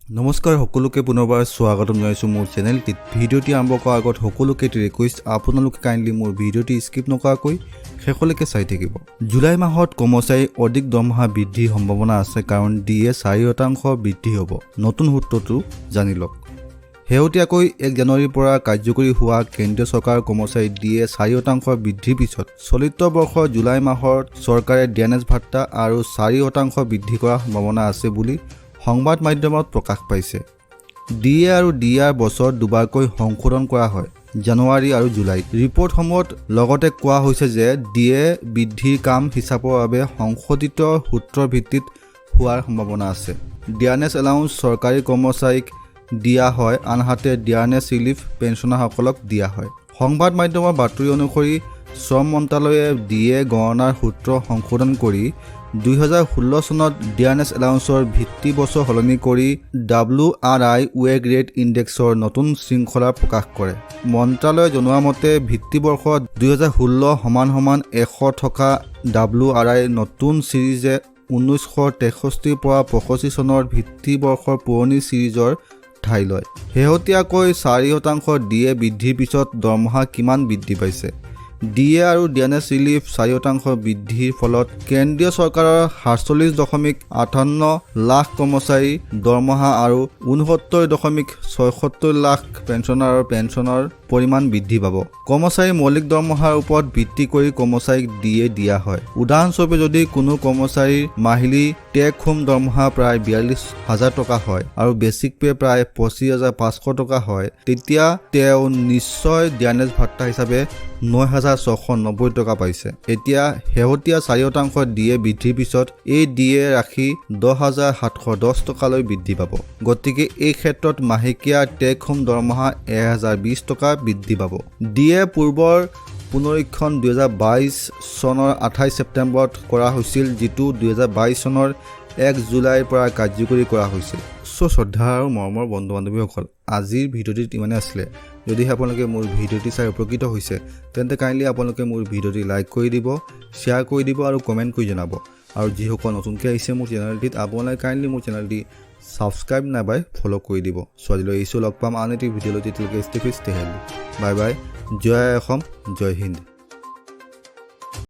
নমস্কাৰ সকলোকে পুনৰবাৰ স্বাগতম জনাইছো মোৰ চেনেলটিত। ভিডিঅ'টি আৰম্ভ কৰাৰ আগত সকলোকে ৰিকুৱেষ্ট, আপোনালোকে কাইণ্ডলি মোৰ ভিডিঅ'টি স্কিপ নকৰাকৈ শেষলৈকে চাই থাকিব। জুলাই মাহত কৰ্মচাৰী অধিক দৰমহা বৃদ্ধিৰ সম্ভাৱনা আছে, কাৰণ ডিএ 4% বৃদ্ধি হ'ব। নতুন সূত্ৰটো জানি লওক। শেহতীয়াকৈ 1 জানুৱাৰীৰ পৰা কাৰ্যকৰী হোৱা কেন্দ্ৰীয় চৰকাৰৰ কৰ্মচাৰী ডিএ 4% বৃদ্ধিৰ পিছত চলিত বৰ্ষৰ জুলাই মাহত চৰকাৰে ডিএনএছ ভাত্তা আৰু 4% বৃদ্ধি কৰাৰ সম্ভাৱনা আছে বুলি সংবাদ মাধ্যমত প্ৰকাশ পাইছে। ডিএ আৰু ডিআৰ বছৰ দুবাৰকৈ সংশোধন কৰা হয়, জানুৱাৰী আৰু জুলাই। ৰিপৰ্টসমূহত লগতে কোৱা হৈছে যে ডিএ বৃদ্ধিৰ কাম হিচাপৰ বাবে সংশোধিত সূত্ৰৰ ভিত্তিত হোৱাৰ সম্ভাৱনা আছে। ডিয়াৰনেছ এলাউন্স চৰকাৰী কৰ্মচাৰীক দিয়া হয়, আনহাতে ডিয়াৰনেছ ৰিলিফ পেঞ্চনাৰসকলক দিয়া হয়। সংবাদ মাধ্যমৰ বাতৰি অনুসৰি শ্ৰম মন্ত্ৰালয়ে ডিএ গণনাৰ সূত্ৰ সংশোধন কৰি 2016 চনত ডিয়াৰনেছ এলাউন্সৰ ভিত্তি বছৰ সলনি কৰি WRI ৱে গ্ৰেড ইণ্ডেক্সৰ নতুন শৃংখলা প্ৰকাশ কৰে। মন্ত্ৰালয়ে জনোৱা মতে ভিত্তিবৰ্ষ 2016 সমান 100 থকা WRI নতুন ছিৰিজে 1963 পৰা 85 চনৰ ভিত্তিবৰ্ষৰ পুৰণি ছিৰিজৰ ঠাই লয়। শেহতীয়াকৈ 4% ডিএ বৃদ্ধিৰ পিছত দৰমহা কিমান বৃদ্ধি পাইছে? ডিএ আৰু ডিএনএছ ৰিলিফ 4% বৃদ্ধিৰ ফলত কেন্দ্ৰীয় চৰকাৰৰ 48.58 লাখ কৰ্মচাৰী দৰমহা আৰু 69.76 লাখ পেঞ্চনাৰৰ পেঞ্চনৰ পৰিমাণ বৃদ্ধি পাব। কৰ্মচাৰীৰ মৌলিক দৰমহাৰ ওপৰত ভিত্তি কৰি কৰ্মচাৰীক ডিএ দিয়া হয়। উদাহৰণস্বৰূপে যদি কোনো কৰ্মচাৰীৰ মাহিলী টেক হোম দৰমহা প্ৰায় 42,000 টকা হয় আৰু বেচিক পে প্ৰায় 25,500 টকা হয়, তেতিয়া তেওঁ নিশ্চয় ডিএনএছ ভাত্তা হিচাপে 9,690 টকা পাইছে। এতিয়া শেহতীয়া 4% ডিএ বৃদ্ধিৰ পিছত এই ডিএ ৰাশি 10,710 টকালৈ বৃদ্ধি পাব। গতিকে এই ক্ষেত্ৰত মাহেকীয়া টেক হোম দৰমহা 1,020 টকা বৃদ্ধি পাব। ডিএ পূৰ্বৰ পুনৰীক্ষণ 2022 চনৰ 28 ছেপ্টেম্বৰত কৰা হৈছিল, যিটো 2022 চনৰ 1 জুলাইৰ পৰা কাৰ্যকৰী কৰা হৈছিল। শ্ৰদ্ধা আৰু মৰমৰ বন্ধু বান্ধৱীসকল, আজিৰ ভিডিঅ'টিত ইমানে আছিলে। যদিহে আপোনালোকে মোৰ ভিডিঅ'টি চাই উপকৃত হৈছে, তেন্তে কাইণ্ডলি আপোনালোকে মোৰ ভিডিঅ'টি লাইক কৰি দিব, শ্বেয়াৰ কৰি দিব আৰু কমেণ্ট কৰি জনাব। আৰু যিসকল নতুনকৈ আহিছে মোৰ চেনেলটিত, আপোনালোকে কাইণ্ডলি মোৰ চেনেলটি ছাবস্ক্ৰাইব নাইবা ফ'ল' কৰি দিব। আজিলৈ এইছো, লগ পাম আন এটি ভিডিঅ'লৈ। তেতিয়ালৈকে stay fit, stay healthy. Bye bye. জয় অসম, জয় হিন্দ।